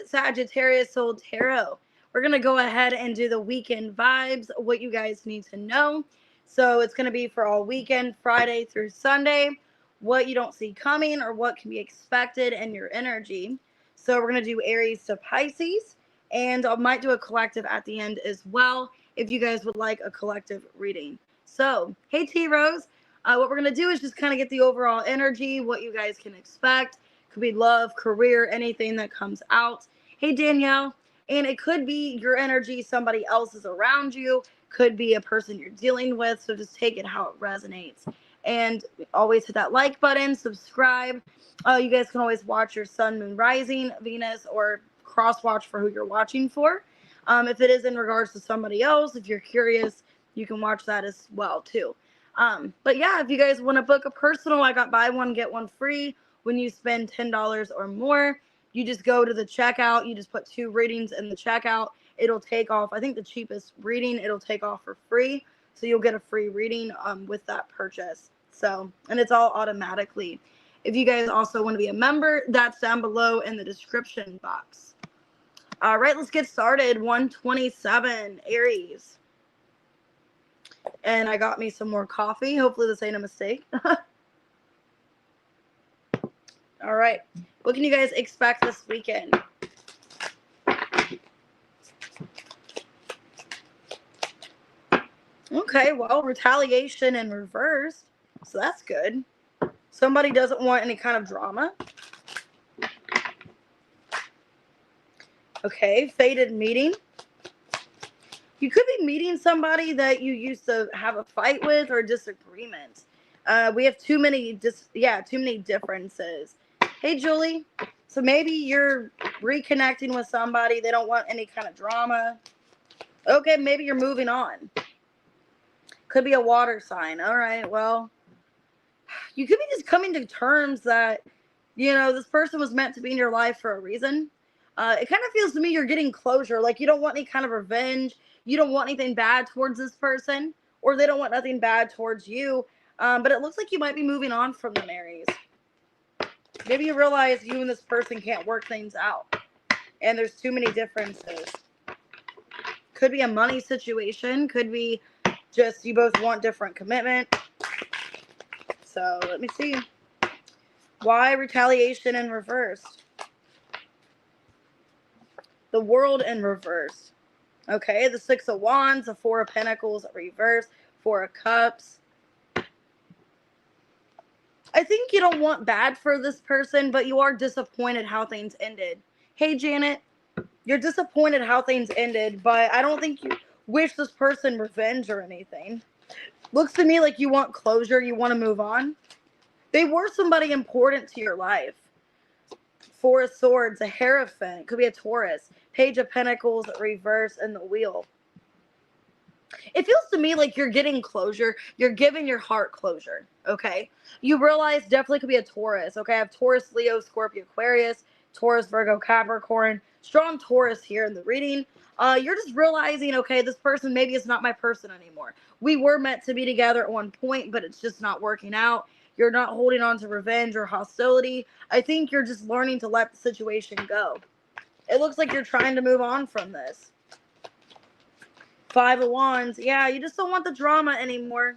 Sagittarius Soul Tarot. We're going to go ahead and do the weekend vibes, what you guys need to know. So it's going to be for all weekend, Friday through Sunday, what you don't see coming or what can be expected in your energy. So we're going to do Aries to Pisces, and I might do a collective at the end as well if you guys would like a collective reading. So, hey T-Rose, what we're going to do is just kind of get the overall energy, what you guys can expect. Could be love, career, anything that comes out. Hey Danielle, and it could be your energy, somebody else is around you, could be a person you're dealing with, so just take it how it resonates. And always hit that like button, subscribe. You guys can always watch your sun, moon, rising, Venus, or cross watch for who you're watching for. If it is in regards to somebody else, if you're curious, you can watch that as well too. But yeah, if you guys want to book a personal, I got buy one, get one free. When you spend $10 or more, you just go to the checkout. You just put 2 readings in the checkout. It'll take off. I think the cheapest reading, it'll take off for free. So you'll get a free reading with that purchase. So, and it's all automatically. If you guys also want to be a member, that's down below in the description box. All right, let's get started. 127, Aries. And I got me some more coffee. Hopefully this ain't a mistake. All right, what can you guys expect this weekend? Okay, well, retaliation in reverse, so that's good. Somebody doesn't want any kind of drama. Okay, fated meeting. You could be meeting somebody that you used to have a fight with or disagreement. We have too many differences. Hey, Julie. So maybe you're reconnecting with somebody. They don't want any kind of drama. Okay, maybe you're moving on. Could be a water sign. All right, well, you could be just coming to terms that, you know, this person was meant to be in your life for a reason. It kind of feels to me you're getting closure. Like you don't want any kind of revenge. You don't want anything bad towards this person, or they don't want nothing bad towards you. But it looks like you might be moving on from them, Aries. Maybe you realize you and this person can't work things out, and there's too many differences. Could be a money situation. Could be just you both want different commitment. So let me see. Why retaliation in reverse? The World in reverse. Okay, the 6 of Wands, the 4 of Pentacles reverse, 4 of Cups. I think you don't want bad for this person, but you are disappointed how things ended. Hey, Janet, you're disappointed how things ended, but I don't think you wish this person revenge or anything. Looks to me like you want closure. You want to move on. They were somebody important to your life. 4 of Swords, a Hierophant, could be a Taurus. Page of Pentacles reverse, and the Wheel. It feels to me like you're getting closure. You're giving your heart closure, okay? You realize definitely could be a Taurus, okay? I have Taurus, Leo, Scorpio, Aquarius, Taurus, Virgo, Capricorn. Strong Taurus here in the reading. You're just realizing, okay, this person maybe is not my person anymore. We were meant to be together at one point, but it's just not working out. You're not holding on to revenge or hostility. I think you're just learning to let the situation go. It looks like you're trying to move on from this. 5 of Wands. Yeah, you just don't want the drama anymore.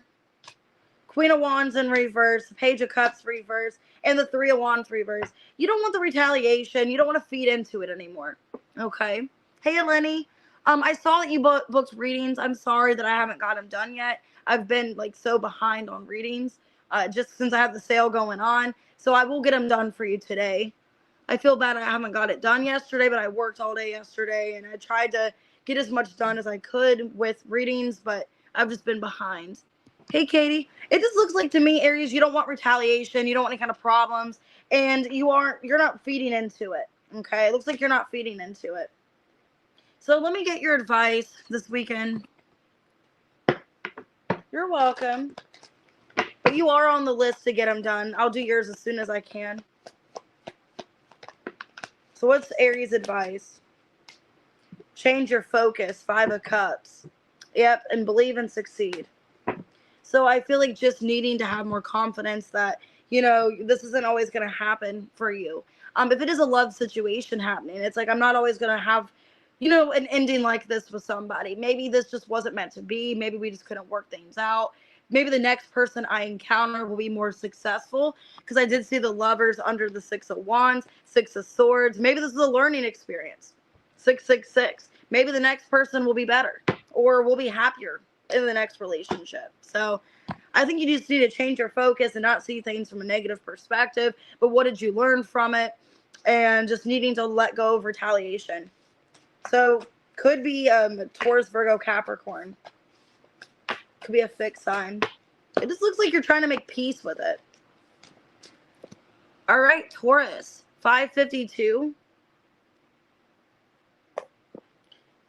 Queen of Wands in reverse. Page of Cups reverse. And the 3 of Wands reverse. You don't want the retaliation. You don't want to feed into it anymore. Okay. Hey, Eleni. I saw that you booked readings. I'm sorry that I haven't got them done yet. I've been like so behind on readings. Just since I have the sale going on. So I will get them done for you today. I feel bad I haven't got it done yesterday, but I worked all day yesterday and I tried to get as much done as I could with readings, but I've just been behind. Hey, Katie. It just looks like to me, Aries, you don't want retaliation. You don't want any kind of problems, and you're not feeding into it. Okay. It looks like you're not feeding into it. So let me get your advice this weekend. You're welcome. But you are on the list to get them done. I'll do yours as soon as I can. So what's Aries' advice? Change your focus. 5 of Cups. Yep, and believe and succeed. So I feel like just needing to have more confidence that, you know, this isn't always going to happen for you. If it is a love situation happening, it's like I'm not always going to have, you know, an ending like this with somebody. Maybe this just wasn't meant to be. Maybe we just couldn't work things out. Maybe the next person I encounter will be more successful, because I did see the lovers under the 6 of Wands, 6 of Swords. Maybe this is a learning experience. 666. Maybe the next person will be better or will be happier in the next relationship. So I think you just need to change your focus and not see things from a negative perspective. But what did you learn from it? And just needing to let go of retaliation. So could be Taurus, Virgo, Capricorn. Could be a fixed sign. It just looks like you're trying to make peace with it. All right, Taurus, 552.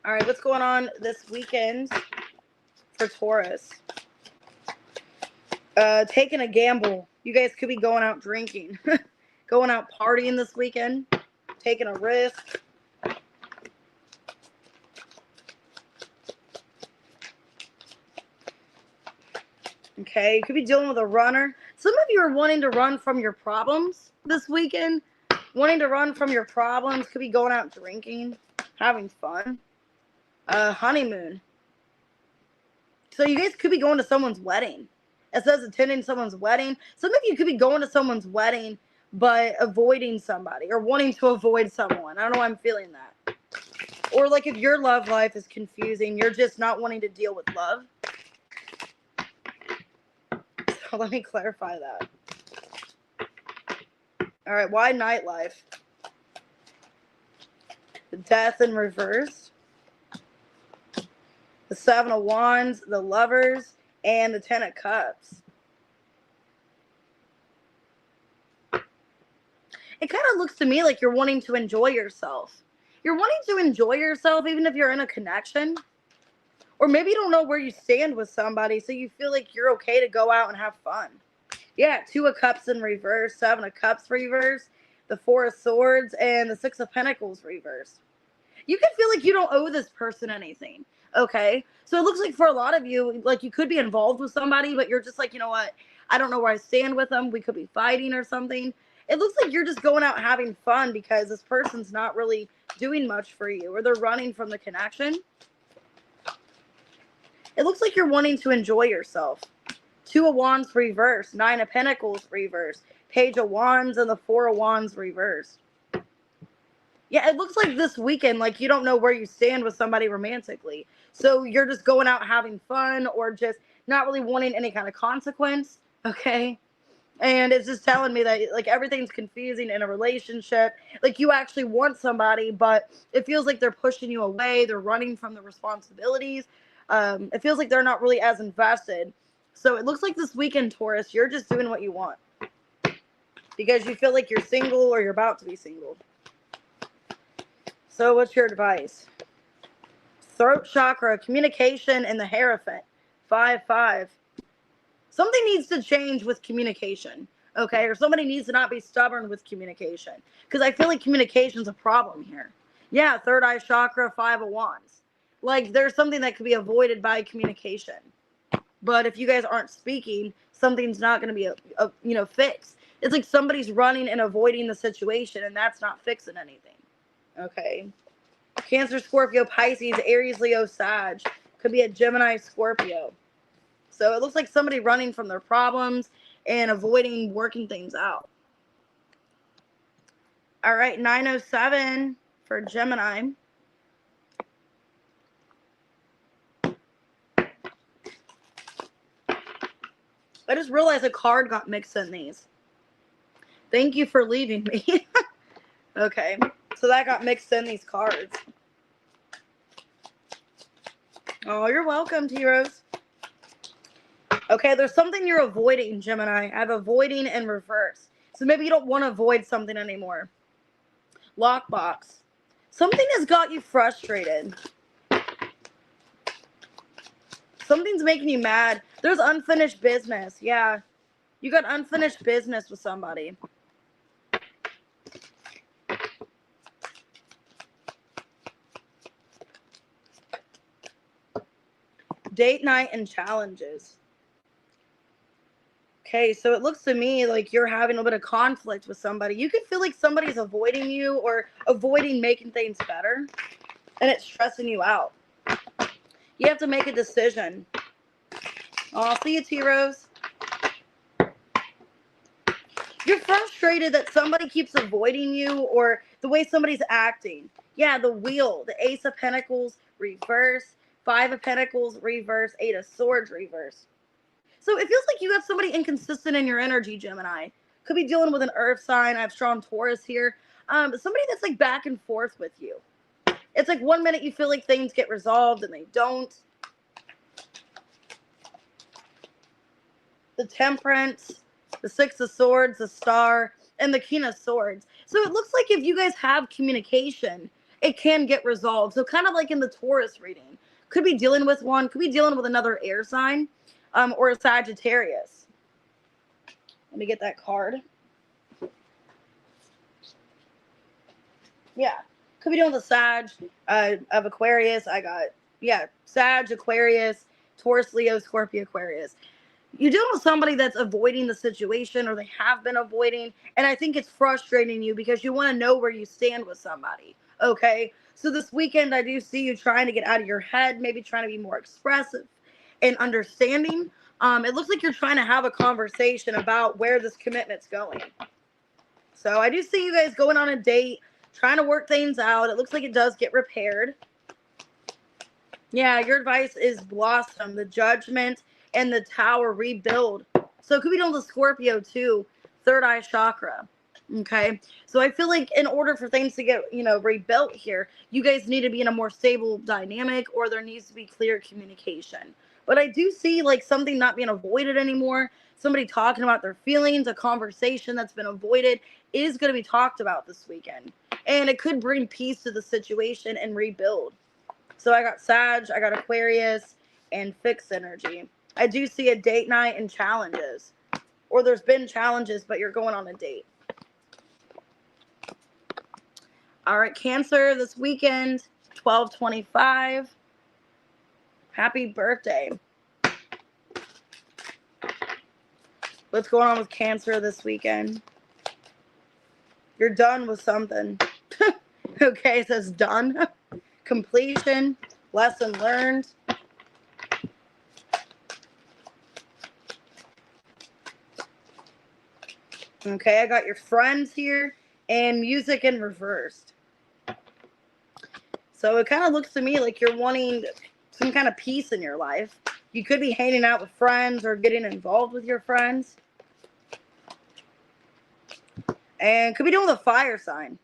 All right, what's going on this weekend for Taurus? Taking a gamble. You guys could be going out drinking, going out partying this weekend, taking a risk. Okay, you could be dealing with a runner. Some of you are wanting to run from your problems this weekend. Wanting to run from your problems. Could be going out drinking, having fun. Honeymoon. So you guys could be going to someone's wedding. It says attending someone's wedding. Some of you could be going to someone's wedding, but avoiding somebody or wanting to avoid someone. I don't know why I'm feeling that. Or like if your love life is confusing, you're just not wanting to deal with love. So let me clarify that. All right, why nightlife? The Death in reverse. The 7 of Wands, the Lovers, and the 10 of Cups. It kind of looks to me like you're wanting to enjoy yourself. You're wanting to enjoy yourself even if you're in a connection. Or maybe you don't know where you stand with somebody, so you feel like you're okay to go out and have fun. Yeah, 2 of Cups in reverse, 7 of Cups reverse, the 4 of Swords, and the 6 of Pentacles reverse. You can feel like you don't owe this person anything. Okay, so it looks like for a lot of you, like you could be involved with somebody, but you're just like, you know what? I don't know where I stand with them. We could be fighting or something. It looks like you're just going out having fun because this person's not really doing much for you, or they're running from the connection. It looks like you're wanting to enjoy yourself. 2 of Wands reverse, 9 of Pentacles reverse, Page of Wands, and the 4 of Wands reverse. Yeah, it looks like this weekend, like you don't know where you stand with somebody romantically. So you're just going out having fun or just not really wanting any kind of consequence, okay? And it's just telling me that like everything's confusing in a relationship. Like you actually want somebody, but it feels like they're pushing you away. They're running from the responsibilities. It feels like they're not really as invested. So it looks like this weekend, Taurus, you're just doing what you want because you feel like you're single or you're about to be single. So what's your advice? Throat chakra, communication, and the Hierophant. 5-5. Something needs to change with communication, okay? Or somebody needs to not be stubborn with communication because I feel like communication's a problem here. Yeah, third eye chakra, 5 of Wands. Like there's something that could be avoided by communication. But if you guys aren't speaking, something's not going to be fixed. It's like somebody's running and avoiding the situation, and that's not fixing anything. Okay. Cancer, Scorpio, Pisces, Aries, Leo, Sag. Could be a Gemini, Scorpio. So it looks like somebody running from their problems and avoiding working things out. All right, 907 for Gemini. I just realized a card got mixed in these. Thank you for leaving me. Okay, so that got mixed in these cards. Oh, you're welcome, T-Rose. Okay, there's something you're avoiding, Gemini. I have avoiding in reverse. So maybe you don't want to avoid something anymore. Lockbox. Something has got you frustrated. Something's making you mad. There's unfinished business. Yeah. You got unfinished business with somebody. Date night and challenges. Okay, so it looks to me like you're having a little bit of conflict with somebody. You could feel like somebody's avoiding you or avoiding making things better, and it's stressing you out. You have to make a decision. Oh, I'll see you, T-Rose. You're frustrated that somebody keeps avoiding you or the way somebody's acting. Yeah, the wheel, the Ace of Pentacles, reverse, Five of Pentacles, reverse, Eight of Swords, reverse. So it feels like you have somebody inconsistent in your energy, Gemini. Could be dealing with an earth sign. I have strong Taurus here. Somebody that's like back and forth with you. It's like 1 minute you feel like things get resolved and they don't. The Temperance, the Six of Swords, the Star, and the King of Swords. So it looks like if you guys have communication, it can get resolved. So kind of like in the Taurus reading. Could be dealing with one, could be dealing with another air sign, or a Sagittarius. Let me get that card. Yeah. Could be dealing with a Sag of Aquarius. I got, yeah, Sag, Aquarius, Taurus, Leo, Scorpio, Aquarius. You're dealing with somebody that's avoiding the situation, or they have been avoiding, and I think it's frustrating you because you want to know where you stand with somebody, okay? So this weekend, I do see you trying to get out of your head, maybe trying to be more expressive and understanding. It looks like you're trying to have a conversation about where this commitment's going. So I do see you guys going on a date, trying to work things out. It looks like it does get repaired. Yeah, your advice is blossom, the Judgment, and the Tower, rebuild. So it could be dealing with Scorpio too, third eye chakra. Okay, so I feel like in order for things to get, rebuilt here, you guys need to be in a more stable dynamic, or there needs to be clear communication. But I do see like something not being avoided anymore. Somebody talking about their feelings, a conversation that's been avoided is going to be talked about this weekend. And it could bring peace to the situation and rebuild. So I got Sag, I got Aquarius, and fixed energy. I do see a date night and challenges. Or there's been challenges, but you're going on a date. All right, Cancer, this weekend, 12/25. Happy birthday. What's going on with Cancer this weekend? You're done with something. Okay, it says done. Completion. Lesson learned. Okay, I got your friends here and music in reversed. So it kind of looks to me like you're wanting some kind of peace in your life. You could be hanging out with friends or getting involved with your friends. And could be doing with a fire sign.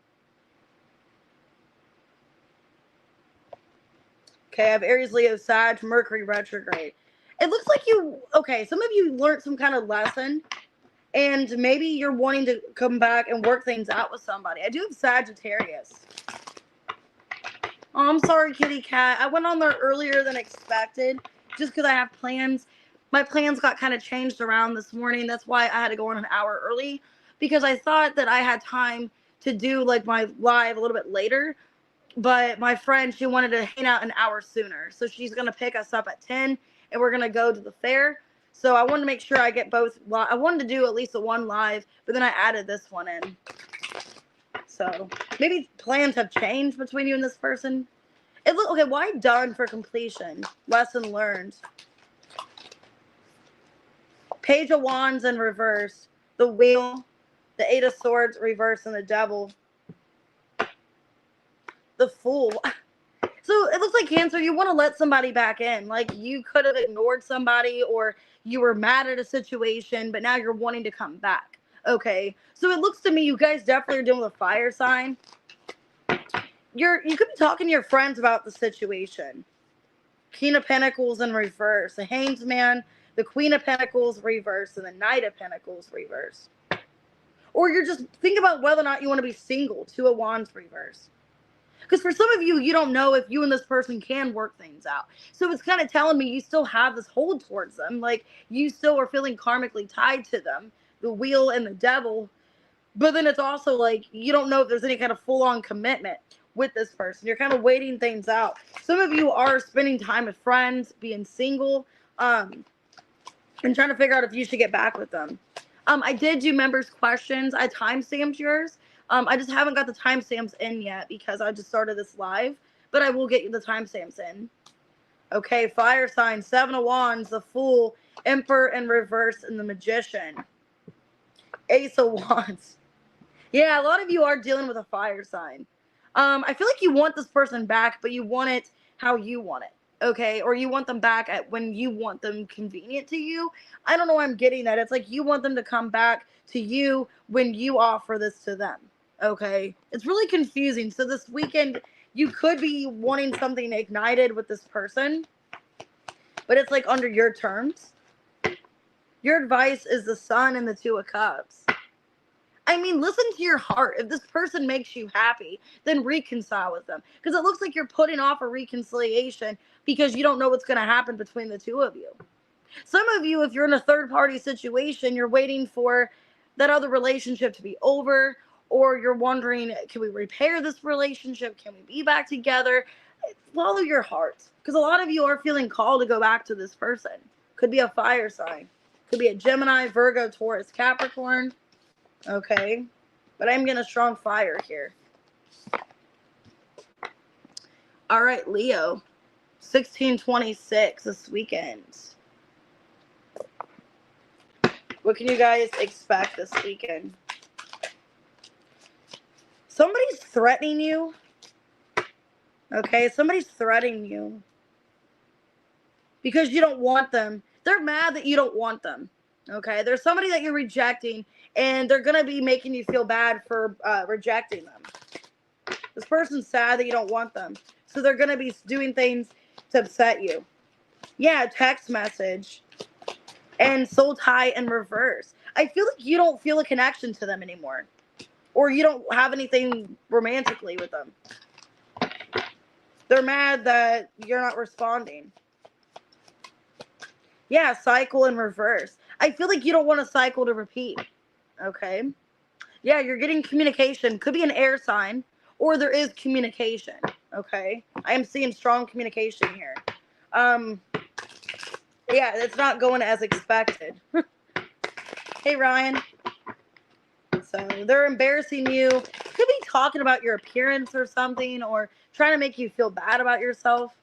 Okay, I have Aries, Leo, Sag, Mercury retrograde. It looks like some of you learned some kind of lesson. And maybe you're wanting to come back and work things out with somebody. I do have Sagittarius. Oh, I'm sorry, kitty cat. I went on there earlier than expected just because I have plans. My plans got kind of changed around this morning. That's why I had to go on an hour early, because I thought that I had time to do like my live a little bit later. But my friend, she wanted to hang out an hour sooner. So she's going to pick us up at 10 and we're going to go to the fair. So I wanted to make sure I get both. I wanted to do at least one live, but then I added this one in. So maybe plans have changed between you and this person. Okay, why done for completion? Lesson learned. Page of Wands in reverse. The Wheel. The Eight of Swords reverse, and the Devil. The Fool. So it looks like, Cancer, you want to let somebody back in. Like you could have ignored somebody, or you were mad at a situation, but now you're wanting to come back. Okay. So it looks to me you guys definitely are dealing with a fire sign. You could be talking to your friends about the situation. King of Pentacles in reverse. The Hanged Man, the Queen of Pentacles reverse, and the Knight of Pentacles reverse. Or you're just thinking about whether or not you want to be single. Two of Wands reverse. Because for some of you, you don't know if you and this person can work things out. So it's kind of telling me you still have this hold towards them. Like you still are feeling karmically tied to them. The Wheel and the Devil. But then it's also like you don't know if there's any kind of full-on commitment with this person. You're kind of waiting things out. Some of you are spending time with friends, being single. and trying to figure out if you should get back with them. I did do members' questions. I timestamped yours. I just haven't got the timestamps in yet because I just started this live, but I will get you the timestamps in. Okay, fire sign, 7 of Wands, the Fool, Emperor in reverse, and the Magician. Ace of Wands. Yeah, a lot of you are dealing with a fire sign. I feel like you want this person back, but you want it how you want it. Okay, or you want them back at when you want them convenient to you. I don't know why I'm getting that. It's like you want them to come back to you when you offer this to them. Okay, it's really confusing. So this weekend, you could be wanting something ignited with this person, but it's like under your terms. Your advice is the Sun and the 2 of Cups. I mean, listen to your heart. If this person makes you happy, then reconcile with them. Because it looks like you're putting off a reconciliation because you don't know what's going to happen between the two of you. Some of you, if you're in a third-party situation, you're waiting for that other relationship to be over, or you're wondering, can we repair this relationship? Can we be back together? Follow your heart. Because a lot of you are feeling called to go back to this person. Could be a fire sign. Could be a Gemini, Virgo, Taurus, Capricorn. Okay, but I'm getting a strong fire here. All right, Leo, 1626 this weekend. What can you guys expect this weekend? Somebody's threatening you. Okay, somebody's threatening you because you don't want them. They're mad that you don't want them. Okay, there's somebody that you're rejecting, and they're going to be making you feel bad for rejecting them. This person's sad that you don't want them, so they're going to be doing things to upset you. Yeah, text message and soul tie in reverse. I feel like you don't feel a connection to them anymore, or you don't have anything romantically with them. They're mad that you're not responding. Yeah, cycle in reverse. I feel like you don't want a cycle to repeat. Okay. Yeah, you're getting communication. Could be an air sign, or there is communication. Okay. I am seeing strong communication here. Yeah, it's not going as expected. Hey, Ryan. So they're embarrassing you. Could be talking about your appearance or something, or trying to make you feel bad about yourself.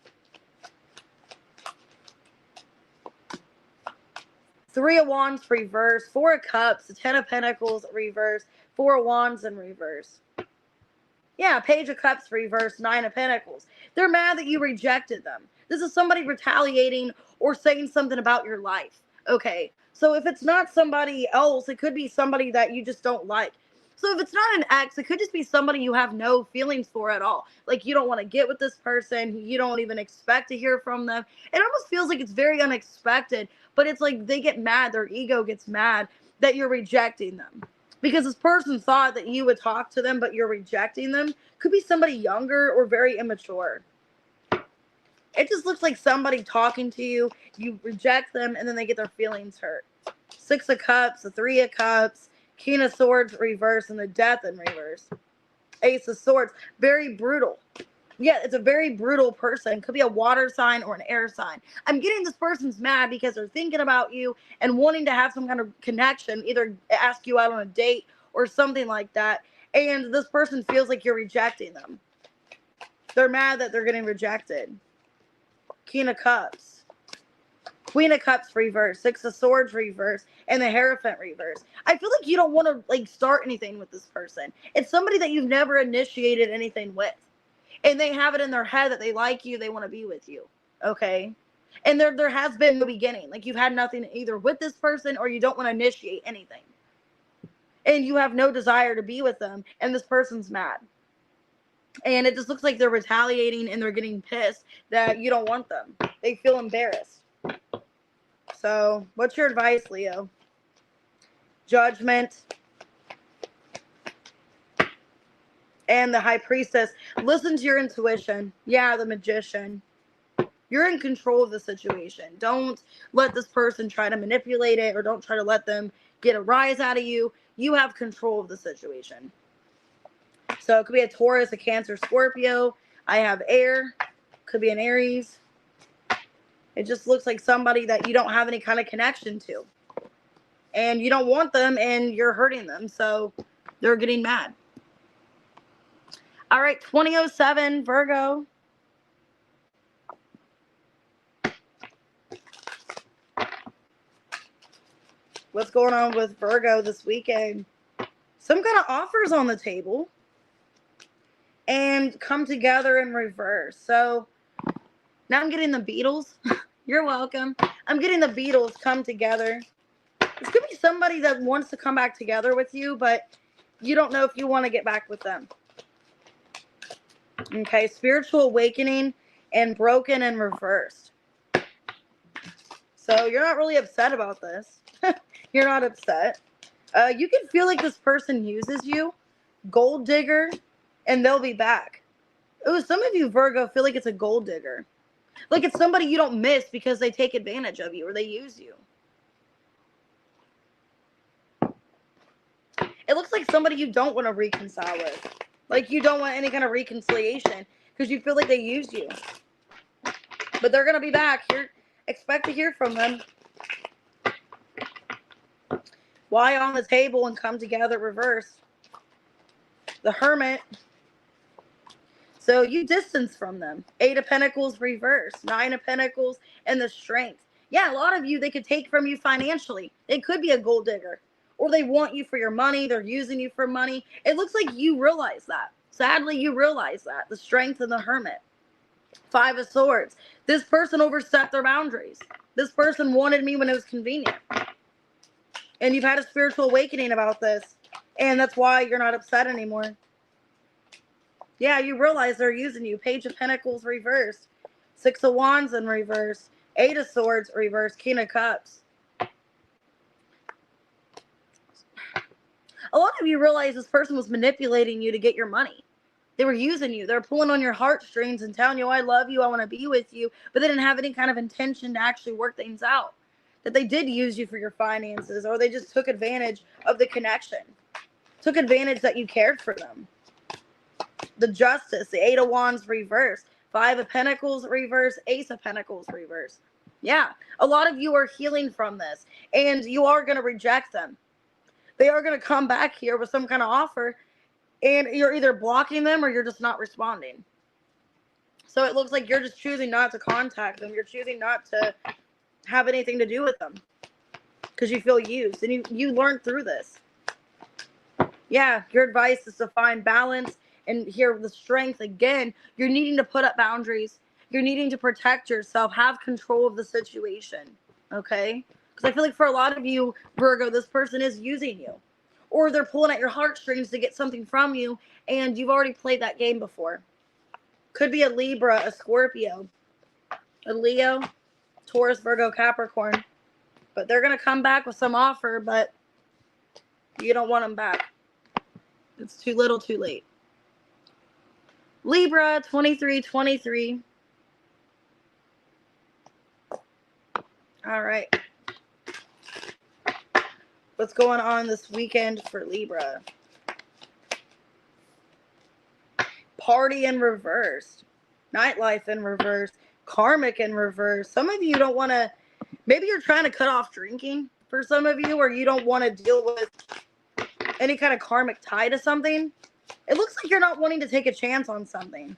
3 of Wands reverse, 4 of Cups, 10 of Pentacles reverse, 4 of Wands in reverse. Yeah, Page of Cups reverse, 9 of Pentacles. They're mad that you rejected them. This is somebody retaliating or saying something about your life. Okay, so if it's not somebody else, it could be somebody that you just don't like. So if it's not an ex, it could just be somebody you have no feelings for at all. Like you don't want to get with this person. You don't even expect to hear from them. It almost feels like it's very unexpected, but it's like they get mad. Their ego gets mad that you're rejecting them. Because this person thought that you would talk to them, but you're rejecting them. Could be somebody younger or very immature. It just looks like somebody talking to you. You reject them, and then they get their feelings hurt. 6 of Cups, the 3 of Cups, King of Swords reverse, and the Death in reverse. Ace of Swords, very brutal. Yeah, it's a very brutal person. Could be a water sign or an air sign. I'm getting this person's mad because they're thinking about you and wanting to have some kind of connection, either ask you out on a date or something like that. And this person feels like you're rejecting them. They're mad that they're getting rejected. King of Cups. Queen of Cups reverse, 6 of Swords reverse, and the Hierophant reverse. I feel like you don't want to start anything with this person. It's somebody that you've never initiated anything with. And they have it in their head that they like you, they want to be with you. Okay? And there has been no beginning. Like you've had nothing either with this person or you don't want to initiate anything. And you have no desire to be with them, and this person's mad. And it just looks like they're retaliating and they're getting pissed that you don't want them. They feel embarrassed. So, what's your advice, Leo? Judgment. And the High Priestess. Listen to your intuition. Yeah, the Magician. You're in control of the situation. Don't let this person try to manipulate it, or don't try to let them get a rise out of you. You have control of the situation. So it could be a Taurus, a Cancer, Scorpio. I have air. Could be an Aries. It just looks like somebody that you don't have any kind of connection to. And you don't want them, and you're hurting them. So they're getting mad. All right, 2007, Virgo. What's going on with Virgo this weekend? Some kind of offers on the table. And come together in reverse. So now I'm getting the Beatles. You're welcome. I'm getting the Beatles come together. This could be somebody that wants to come back together with you, but you don't know if you want to get back with them. Okay, spiritual awakening and broken and reversed. So you're not really upset about this. You're not upset. You can feel like this person uses you. Gold digger. And they'll be back. Ooh, some of you, Virgo, feel like it's a gold digger. Like it's somebody you don't miss because they take advantage of you or they use you. It looks like somebody you don't want to reconcile with. Like you don't want any kind of reconciliation because you feel like they use you. But they're going to be back. Expect to hear from them. Why on the table and come together reversed? The Hermit. So you distance from them. 8 of Pentacles reversed. 9 of Pentacles and the Strength. Yeah, a lot of you, they could take from you financially. They could be a gold digger. Or they want you for your money. They're using you for money. It looks like you realize that. Sadly, you realize that. The Strength and the Hermit. 5 of Swords. This person overstepped their boundaries. This person wanted me when it was convenient. And you've had a spiritual awakening about this. And that's why you're not upset anymore. Yeah, you realize they're using you. Page of Pentacles reversed. 6 of Wands in reverse. 8 of Swords reversed. King of Cups. A lot of you realize this person was manipulating you to get your money. They were using you. They're pulling on your heartstrings and telling you, I love you, I want to be with you. But they didn't have any kind of intention to actually work things out. That they did use you for your finances, or they just took advantage of the connection. Took advantage that you cared for them. The Justice, the 8 of Wands reverse, 5 of Pentacles reverse, Ace of Pentacles reverse. Yeah, a lot of you are healing from this, and you are going to reject them. They are going to come back here with some kind of offer, and you're either blocking them or you're just not responding. So it looks like you're just choosing not to contact them. You're choosing not to have anything to do with them because you feel used, and you learned through this. Yeah, your advice is to find balance. And here, the Strength, again, you're needing to put up boundaries. You're needing to protect yourself. Have control of the situation, okay? Because I feel like for a lot of you, Virgo, this person is using you. Or they're pulling at your heartstrings to get something from you, and you've already played that game before. Could be a Libra, a Scorpio, a Leo, Taurus, Virgo, Capricorn. But they're going to come back with some offer, but you don't want them back. It's too little, too late. Libra, 2323. All right. What's going on this weekend for Libra? Party in reverse. Nightlife in reverse. Karmic in reverse. Some of you don't want to, maybe you're trying to cut off drinking for some of you, or you don't want to deal with any kind of karmic tie to something. It looks like you're not wanting to take a chance on something.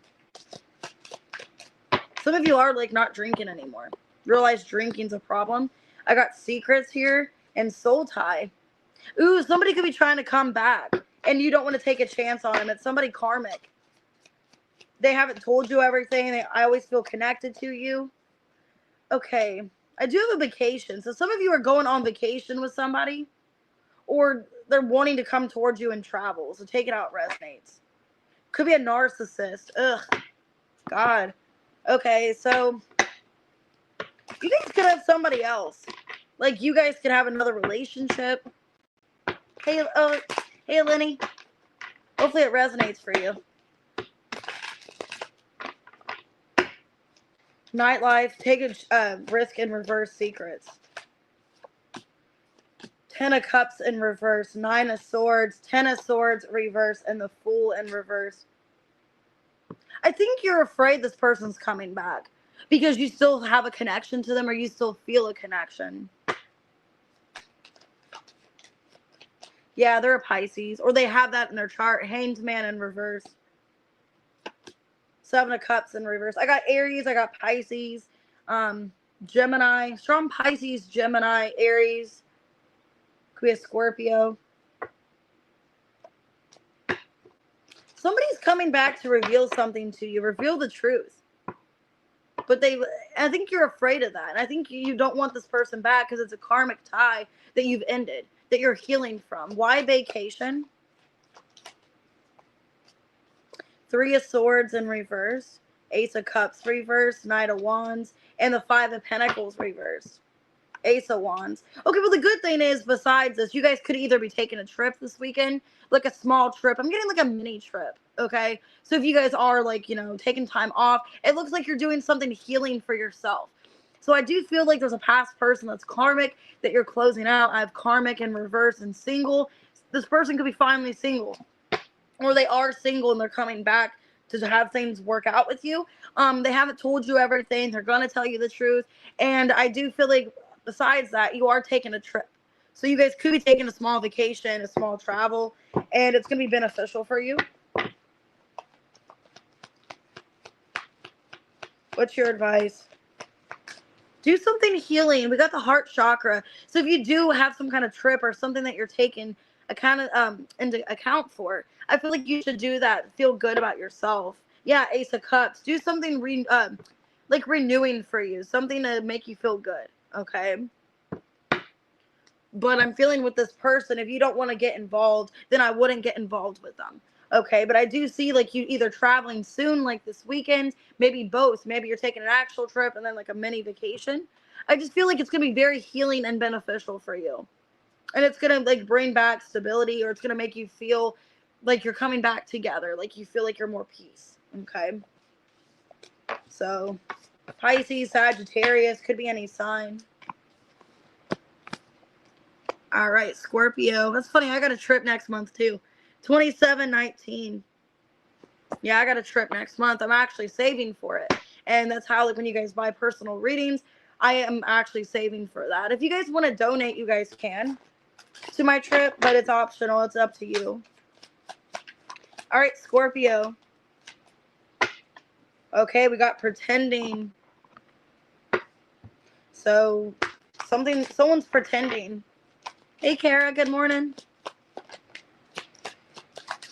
Some of you are like not drinking anymore. Realize drinking's a problem. I got Secrets here and Soul Tie. Ooh, somebody could be trying to come back and you don't want to take a chance on them. It's somebody karmic. They haven't told you everything. I always feel connected to you. Okay, I do have a vacation. So some of you are going on vacation with somebody, or they're wanting to come towards you and travel. So take it out, resonates. Could be a narcissist. Ugh. God. Okay, so you guys could have somebody else. Like you guys could have another relationship. Hey, hey, Lenny. Hopefully it resonates for you. Nightlife. Take a risk in reverse. Secrets. 10 of Cups in reverse, 9 of Swords, 10 of Swords reverse, and the Fool in reverse. I think you're afraid this person's coming back. because you still have a connection to them, or you still feel a connection. Yeah, they're a Pisces, or they have that in their chart. Hanged Man in reverse. Seven of Cups in reverse. I got Aries, I got Pisces, Gemini, strong Pisces, Gemini, Aries. Could be a Scorpio. Somebody's coming back to reveal something to you, reveal the truth. But I think you're afraid of that. And I think you don't want this person back because it's a karmic tie that you've ended, that you're healing from. Why vacation? Three of Swords in reverse, Ace of Cups reverse, Knight of Wands, and the Five of Pentacles reverse. Ace of Wands. Okay, well, the good thing is, besides this, you guys could either be taking a trip this weekend, like a small trip. I'm getting like a mini trip, okay? So if you guys are like, you know, taking time off, it looks like you're doing something healing for yourself. So I do feel like there's a past person that's karmic that you're closing out. I have karmic in reverse and single. This person could be finally single, or they are single and they're coming back to have things work out with you. They haven't told you everything. They're going to tell you the truth. And I do feel like, besides that, you are taking a trip. So you guys could be taking a small vacation, a small travel, and it's going to be beneficial for you. What's your advice? Do something healing. We got the heart chakra. So if you do have some kind of trip or something that you're taking into account for, I feel like you should do that. Feel good about yourself. Yeah, Ace of Cups. Do something like renewing for you. Something to make you feel good. Okay? But I'm feeling with this person, if you don't want to get involved, then I wouldn't get involved with them. Okay, but I do see like you either traveling soon, like this weekend, maybe both. Maybe you're taking an actual trip and then like a mini vacation. I just feel like it's going to be very healing and beneficial for you. And it's going to like bring back stability, or it's going to make you feel like you're coming back together. Like you feel like you're more peace. Okay. So Pisces, Sagittarius, could be any sign. All right, Scorpio. That's funny. I got a trip next month too. 27/19. Yeah, I got a trip next month. I'm actually saving for it. And that's how, like, when you guys buy personal readings, I am actually saving for that. If you guys want to donate, you guys can to my trip, but it's optional. It's up to you. All right, Scorpio. Okay, we got pretending. So someone's pretending. Hey, Kara, good morning.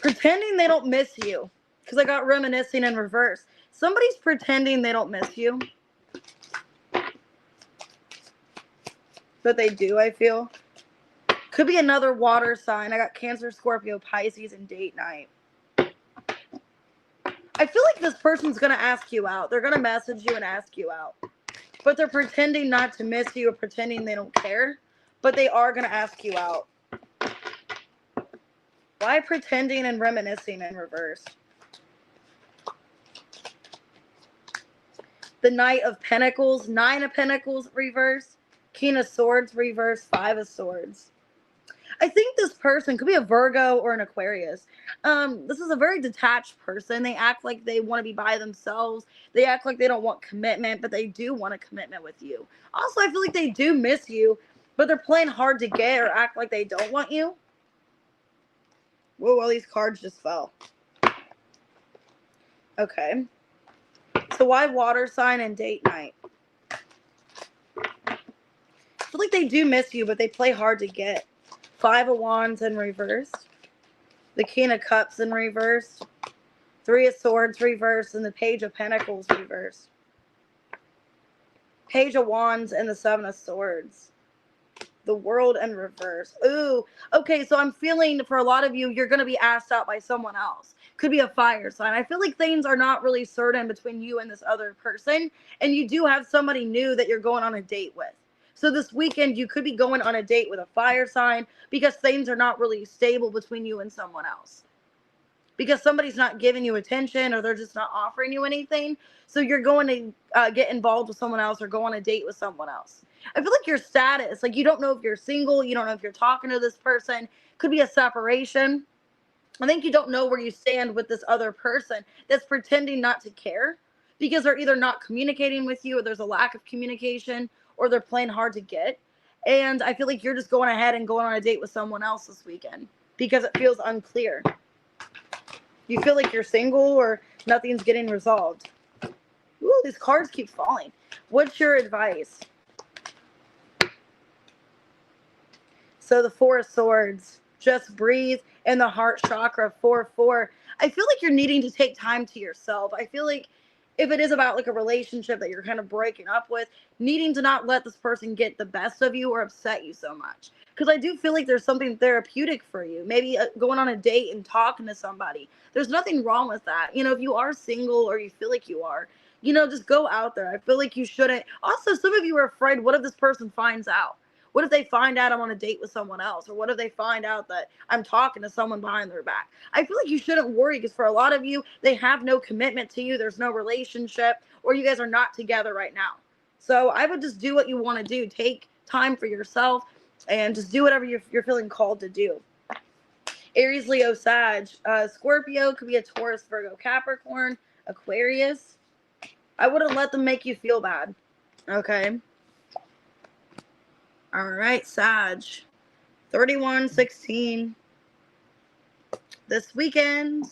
Pretending they don't miss you. Because I got reminiscing in reverse. Somebody's pretending they don't miss you. But they do, I feel. Could be another water sign. I got Cancer, Scorpio, Pisces, and date night. I feel like this person's going to ask you out. They're going to message you and ask you out. But they're pretending not to miss you or pretending they don't care. But they are going to ask you out. Why pretending and reminiscing in reverse? The Knight of Pentacles, Nine of Pentacles reverse, King of Swords reverse, Five of Swords. I think this person could be a Virgo or an Aquarius. This is a very detached person. They act like they want to be by themselves. They act like they don't want commitment, but they do want a commitment with you. Also, I feel like they do miss you, but they're playing hard to get or act like they don't want you. Whoa, all these cards just fell. Okay. So why water sign and date night? I feel like they do miss you, but they play hard to get. Five of Wands in reverse. The King of Cups in reverse. Three of Swords reverse. And the Page of Pentacles reverse. Page of Wands and the Seven of Swords. The World in reverse. Ooh. Okay, so I'm feeling for a lot of you, you're going to be asked out by someone else. Could be a fire sign. I feel like things are not really certain between you and this other person. And you do have somebody new that you're going on a date with. So this weekend, you could be going on a date with a fire sign because things are not really stable between you and someone else. Because somebody's not giving you attention or they're just not offering you anything. So you're going to get involved with someone else or go on a date with someone else. I feel like your status, like you don't know if you're single. You don't know if you're talking to this person. Could be a separation. I think you don't know where you stand with this other person that's pretending not to care. because they're either not communicating with you, or there's a lack of communication, or they're playing hard to get. And I feel like you're just going ahead and going on a date with someone else this weekend because it feels unclear. You feel like you're single or nothing's getting resolved. Ooh, these cards keep falling. What's your advice? So the Four of Swords, just breathe, and the heart chakra, 4-4. I feel like you're needing to take time to yourself. I feel like if it is about like a relationship that you're kind of breaking up with, needing to not let this person get the best of you or upset you so much. Because I do feel like there's something therapeutic for you. Maybe going on a date and talking to somebody. There's nothing wrong with that. You know, if you are single or you feel like you are, you know, just go out there. I feel like you shouldn't. Also, some of you are afraid, what if this person finds out? What if they find out I'm on a date with someone else? Or what if they find out that I'm talking to someone behind their back? I feel like you shouldn't worry, because for a lot of you, they have no commitment to you. There's no relationship, or you guys are not together right now. So I would just do what you want to do. Take time for yourself and just do whatever you're feeling called to do. Aries, Leo, Sag. Scorpio could be a Taurus, Virgo, Capricorn, Aquarius. I wouldn't let them make you feel bad. Okay. All right, Sag. 31-16. This weekend.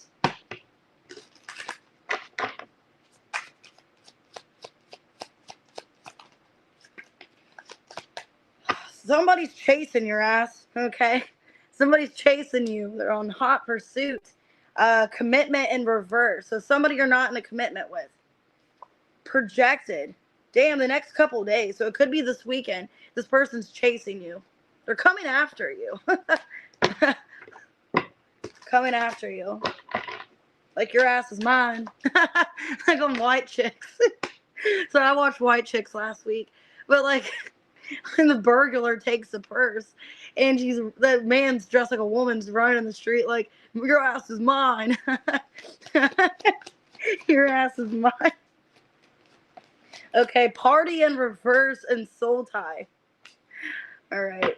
Somebody's chasing your ass, okay? Somebody's chasing you. They're on hot pursuit. Commitment in reverse. So somebody you're not in a commitment with. Projected. Damn, the next couple of days. So it could be this weekend. This person's chasing you. They're coming after you. Coming after you. Like your ass is mine. Like on White Chicks. So I watched White Chicks last week. But like, and the burglar takes the purse, and the man's dressed like a woman's running in the street like, your ass is mine. Your ass is mine. Okay, party in reverse and soul tie. All right.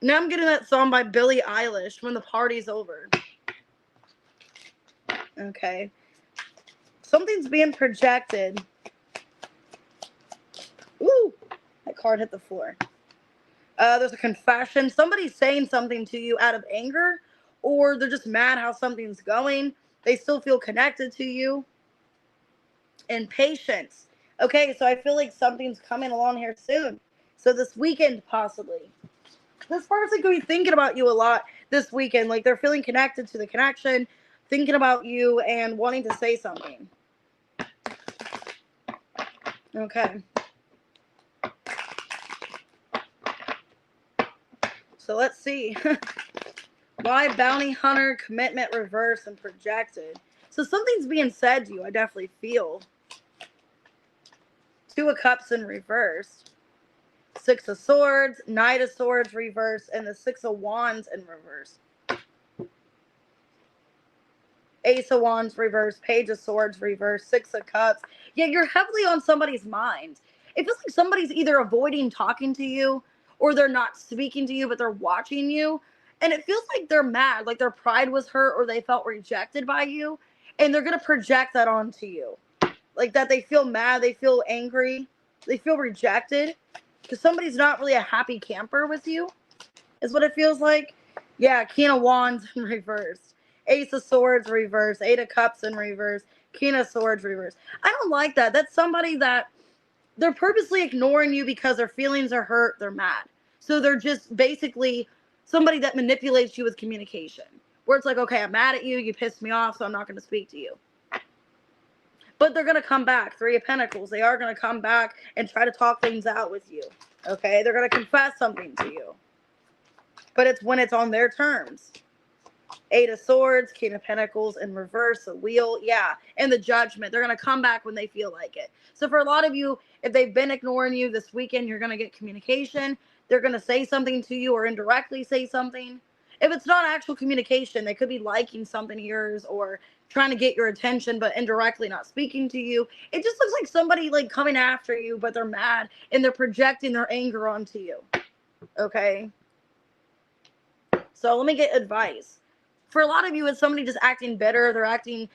Now I'm getting that song by Billie Eilish, When the Party's Over. Okay. Something's being projected. Ooh, that card hit the floor. There's a confession. Somebody's saying something to you out of anger, or they're just mad how something's going. They still feel connected to you. And patience. Okay, so I feel like something's coming along here soon. So this weekend, possibly. This person could be thinking about you a lot this weekend. Like they're feeling connected to the connection, thinking about you, and wanting to say something. Okay. So let's see. Why bounty hunter, commitment reverse, and projected? So something's being said to you, I definitely feel. 2 of Cups in reverse. 6 of Swords, Knight of Swords reverse, and the 6 of Wands in reverse. Ace of Wands reverse, Page of Swords reverse, 6 of Cups. Yeah, you're heavily on somebody's mind. It feels like somebody's either avoiding talking to you, or they're not speaking to you, but they're watching you. And it feels like they're mad, like their pride was hurt, or they felt rejected by you, and they're going to project that onto you. Like that they feel mad, they feel angry, they feel rejected. Because somebody's not really a happy camper with you, is what it feels like. Yeah, King of Wands in reverse. Ace of Swords reverse. 8 of Cups in reverse. King of Swords reverse. I don't like that. That's somebody that they're purposely ignoring you because their feelings are hurt. They're mad. So they're just basically somebody that manipulates you with communication. Where it's like, okay, I'm mad at you. You pissed me off, so I'm not going to speak to you. But they're going to come back. 3 of Pentacles. They are going to come back and try to talk things out with you. Okay? They're going to confess something to you. But it's when it's on their terms. 8 of Swords, King of Pentacles in reverse, the Wheel. Yeah. And the Judgment. They're going to come back when they feel like it. So for a lot of you, if they've been ignoring you this weekend, you're going to get communication. They're going to say something to you or indirectly say something. If it's not actual communication, they could be liking something of yours or trying to get your attention, but indirectly not speaking to you. It just looks like somebody like coming after you, but they're mad and they're projecting their anger onto you. Okay. So let me get advice. For a lot of you, it's somebody just acting bitter. They're acting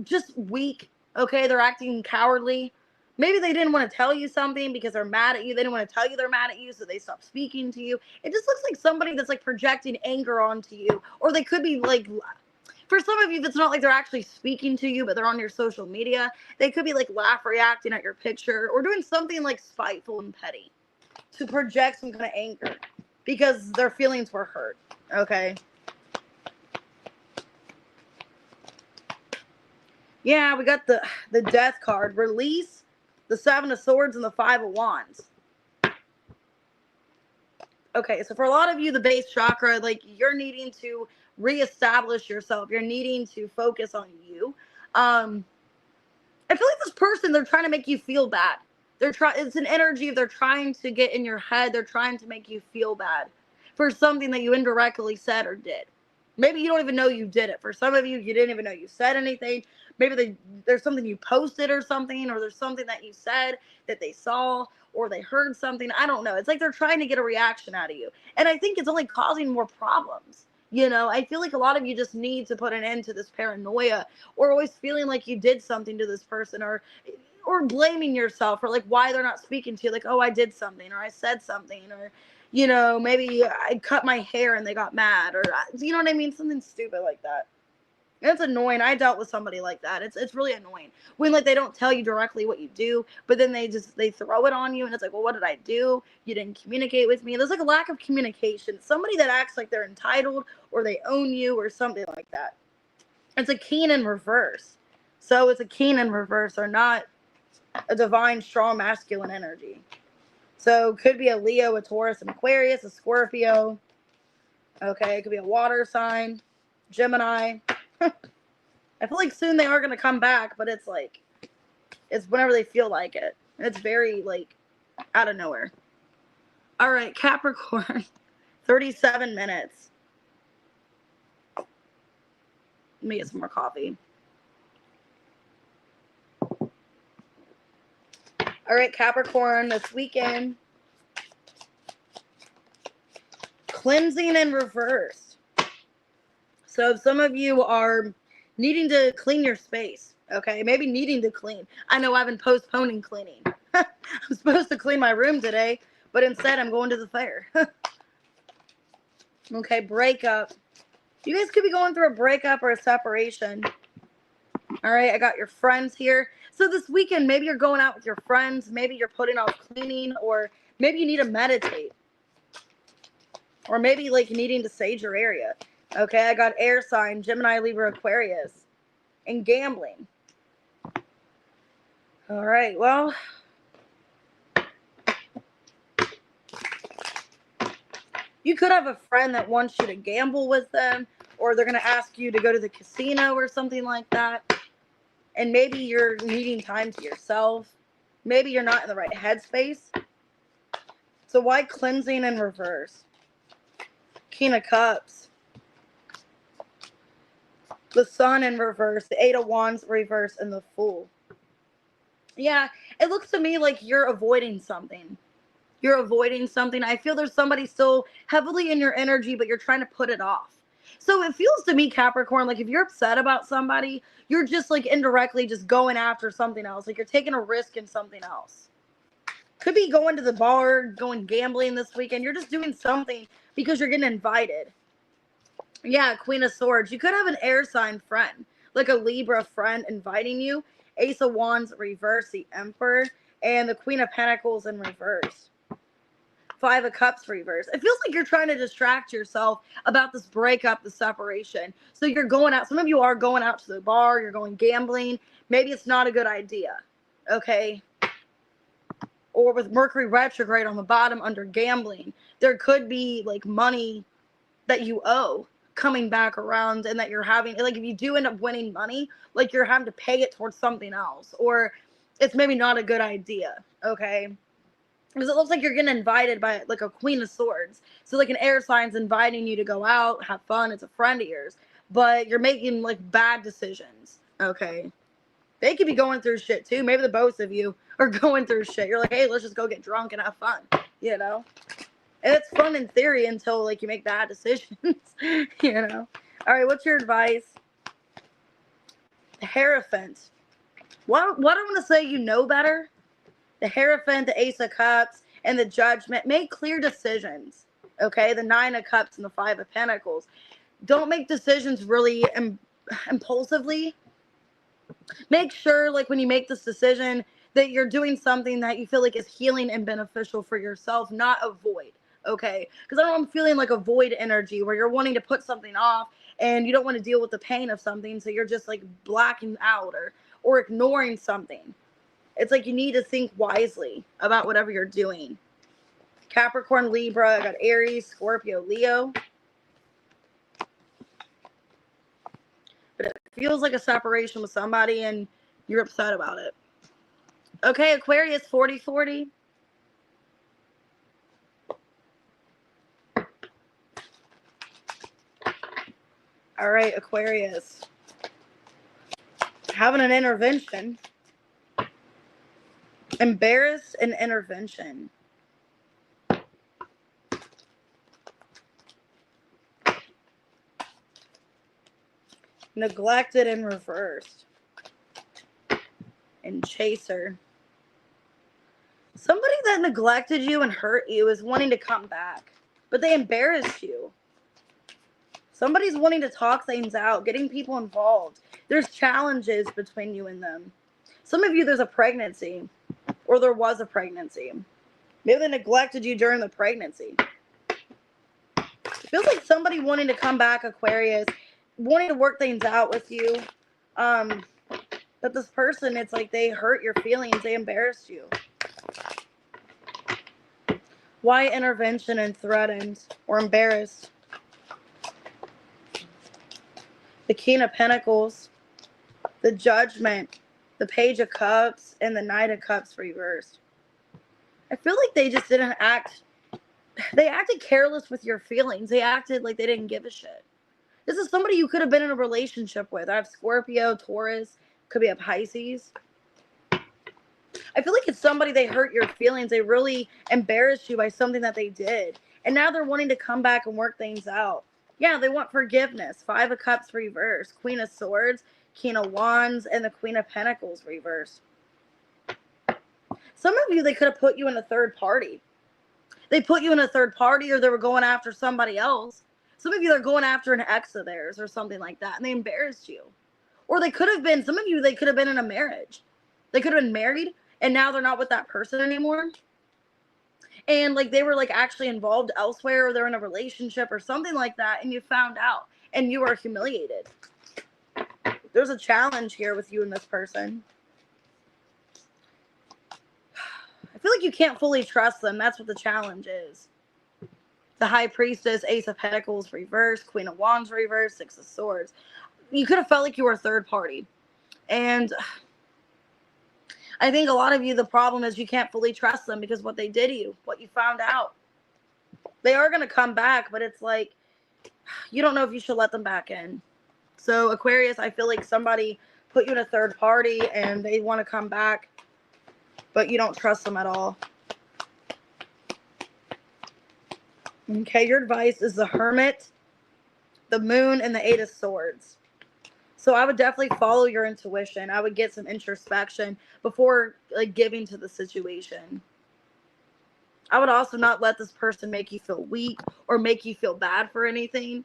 just weak. Okay, they're acting cowardly. Maybe they didn't want to tell you something because they're mad at you. They didn't want to tell you they're mad at you, so they stopped speaking to you. It just looks like somebody that's like projecting anger onto you. Or they could be like, for some of you, it's not like they're actually speaking to you, but they're on your social media. They could be like laugh reacting at your picture or doing something like spiteful and petty to project some kind of anger because their feelings were hurt. Okay. Yeah, we got the Death card. Release, the Seven of Swords, and the Five of Wands. Okay, so for a lot of you, the base chakra, like you're needing to reestablish yourself. You're needing to focus on you. I feel like this person, they're trying to make you feel bad. It's an energy of they're trying to get in your head. They're trying to make you feel bad for something that you indirectly said or did. Maybe you don't even know you did it. For some of you, you didn't even know you said anything. Maybe there's something you posted or something, or there's something that you said that they saw, or they heard something. I don't know. It's like they're trying to get a reaction out of you. And I think it's only causing more problems. You know, I feel like a lot of you just need to put an end to this paranoia, or always feeling like you did something to this person, or blaming yourself for like why they're not speaking to you. Like, oh, I did something, or I said something, or you know, maybe I cut my hair and they got mad, or you know what I mean? Something stupid like that. It's annoying. I dealt with somebody like that. It's really annoying when like they don't tell you directly what you do, but then they throw it on you, and it's like, well, what did I do? You didn't communicate with me. There's like a lack of communication. Somebody that acts like they're entitled or they own you or something like that. It's a king in reverse. So it's a king in reverse, or not a divine, strong, masculine energy. So could be a Leo, a Taurus, an Aquarius, a Scorpio. Okay, it could be a water sign, Gemini. I feel like soon they are going to come back, but it's like, it's whenever they feel like it. And it's very, like, out of nowhere. All right, Capricorn, 37 minutes. Let me get some more coffee. All right, Capricorn, this weekend. Cleansing in reverse. So if some of you are needing to clean your space, okay, maybe needing to clean. I know I've been postponing cleaning. I'm supposed to clean my room today, but instead I'm going to the fair. Okay, breakup. You guys could be going through a breakup or a separation. All right, I got your friends here. So this weekend, maybe you're going out with your friends. Maybe you're putting off cleaning, or maybe you need to meditate. Or maybe like needing to sage your area. Okay, I got air sign, Gemini, Libra, Aquarius. And gambling. All right, well. You could have a friend that wants you to gamble with them, or they're going to ask you to go to the casino or something like that. And maybe you're needing time to yourself. Maybe you're not in the right headspace. So why cleansing in reverse? King of Cups. The Sun in reverse. The Eight of Wands reverse. And the Fool. Yeah, it looks to me like you're avoiding something. You're avoiding something. I feel there's somebody still heavily in your energy, but you're trying to put it off. So it feels to me, Capricorn, like if you're upset about somebody, you're just like indirectly just going after something else. Like you're taking a risk in something else. Could be going to the bar, going gambling this weekend. You're just doing something because you're getting invited. Yeah, Queen of Swords. You could have an air sign friend, like a Libra friend inviting you. Ace of Wands reverse, the Emperor, and the Queen of Pentacles in reverse. Five of Cups reverse. It feels like you're trying to distract yourself about this breakup, the separation. So you're going out. Some of you are going out to the bar. You're going gambling. Maybe it's not a good idea. Okay. Or with Mercury retrograde on the bottom under gambling, there could be like money that you owe coming back around, and that you're having, like if you do end up winning money, like you're having to pay it towards something else, or it's maybe not a good idea. Okay. Because it looks like you're getting invited by like a Queen of Swords. So like an air sign's inviting you to go out, have fun. It's a friend of yours. But you're making like bad decisions. Okay. They could be going through shit too. Maybe the both of you are going through shit. You're like, hey, let's just go get drunk and have fun. You know? And it's fun in theory until like you make bad decisions. You know? All right, what's your advice? The Hierophant. What I'm going to say, you know better. The Hierophant, the Ace of Cups, and the Judgment. Make clear decisions. Okay? The Nine of Cups and the Five of Pentacles. Don't make decisions really impulsively. Make sure, like, when you make this decision, that you're doing something that you feel like is healing and beneficial for yourself, not avoid. Okay? Because I don't know, I'm feeling like a void energy where you're wanting to put something off and you don't want to deal with the pain of something, so you're just like blacking out or ignoring something. It's like you need to think wisely about whatever you're doing. Capricorn, Libra, I got Aries, Scorpio, Leo. But it feels like a separation with somebody and you're upset about it. Okay, Aquarius, 40-40. All right, Aquarius. Having an intervention. Embarrassed and intervention. Neglected and reversed. And chaser. Somebody that neglected you and hurt you is wanting to come back, but they embarrassed you. Somebody's wanting to talk things out, getting people involved. There's challenges between you and them. Some of you, there's a pregnancy, or there was a pregnancy. Maybe they neglected you during the pregnancy. It feels like somebody wanting to come back, Aquarius, wanting to work things out with you. But this person, it's like they hurt your feelings. They embarrassed you. Why intervention and threatened or embarrassed? The King of Pentacles, the Judgment, the Page of Cups, and the Knight of Cups reversed. I feel like they just didn't act. They acted careless with your feelings. They acted like they didn't give a shit. This is somebody you could have been in a relationship with. I have Scorpio, Taurus, could be a Pisces. I feel like it's somebody, they hurt your feelings. They really embarrassed you by something that they did. And now they're wanting to come back and work things out. Yeah, they want forgiveness. Five of Cups reversed. Queen of Swords, King of Wands, and the Queen of Pentacles reversed. Some of you, they could have put you in a third party. They put you in a third party, or they were going after somebody else. Some of you are going after an ex of theirs or something like that, and they embarrassed you. Or they could have been, some of you, they could have been in a marriage. They could have been married, and now they're not with that person anymore. And like they were like actually involved elsewhere, or they're in a relationship or something like that, and you found out, and you are humiliated. There's a challenge here with you and this person. I feel like you can't fully trust them. That's what the challenge is. The High Priestess, Ace of Pentacles reversed, Queen of Wands reversed, Six of Swords. You could have felt like you were a third party. And I think a lot of you, the problem is you can't fully trust them because what they did to you, what you found out. They are going to come back, but it's like, you don't know if you should let them back in. So Aquarius, I feel like somebody put you in a third party and they want to come back, but you don't trust them at all. Okay, your advice is the Hermit, the Moon, and the Eight of Swords. So I would definitely follow your intuition. I would get some introspection before like giving to the situation. I would also not let this person make you feel weak or make you feel bad for anything.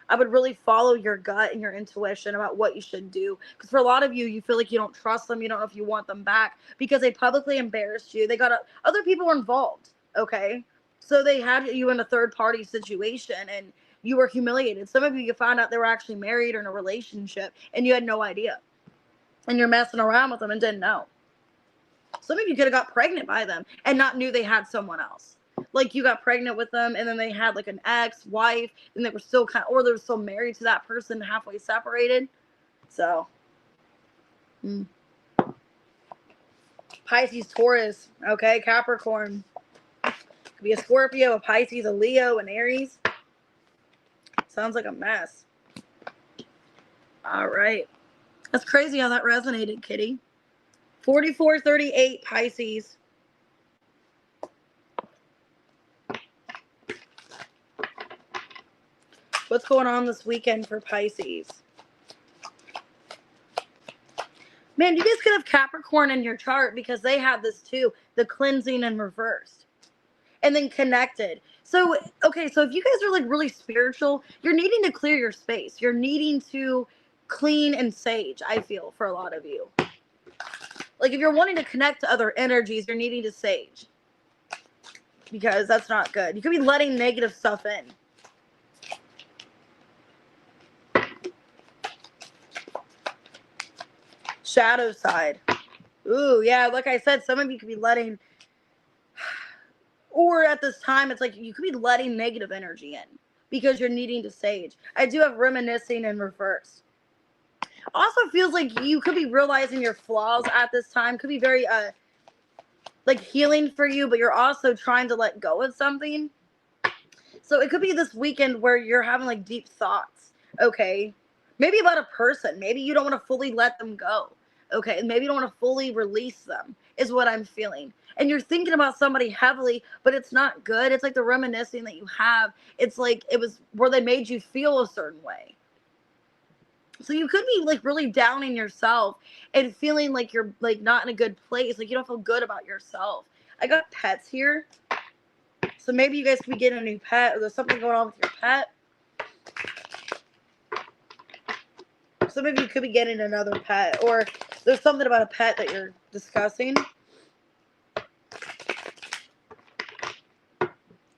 I would really follow your gut and your intuition about what you should do. Because for a lot of you, you feel like you don't trust them. You don't know if you want them back because they publicly embarrassed you. They got other people were involved. Okay. So they had you in a third party situation and you were humiliated. Some of you found out they were actually married or in a relationship and you had no idea. And you're messing around with them and didn't know. Some of you could have got pregnant by them and not knew they had someone else. Like you got pregnant with them and then they had like an ex-wife and they were still or they were still married to that person, halfway separated. So, Pisces, Taurus, okay, Capricorn. Could be a Scorpio, a Pisces, a Leo, an Aries. Sounds like a mess. All right. That's crazy how that resonated, Kitty. 4438 Pisces. What's going on this weekend for Pisces? Man, Man, you guys could have Capricorn in your chart because they have this too, the cleansing and reversed. And then connected. So, okay, so if you guys are like really spiritual, you're needing to clear your space. You're needing to clean and sage, I feel, for a lot of you. Like if you're wanting to connect to other energies, you're needing to sage. Because that's not good. You could be letting negative stuff in. Shadow side. Ooh, yeah, like I said, some of you could be letting, or at this time, it's like you could be letting negative energy in because you're needing to sage. I do have reminiscing in reverse. Also feels like you could be realizing your flaws at this time. Could be very, like healing for you, but you're also trying to let go of something. So it could be this weekend where you're having like deep thoughts, okay? Maybe about a person. Maybe you don't want to fully let them go, okay? And maybe you don't want to fully release them is what I'm feeling. And you're thinking about somebody heavily, but it's not good. It's like the reminiscing that you have. It's like it was where they made you feel a certain way. So you could be like really downing yourself and feeling like you're like not in a good place. Like you don't feel good about yourself. I got pets here. So maybe you guys could be getting a new pet or there's something going on with your pet. Some of you could be getting another pet or there's something about a pet that you're discussing.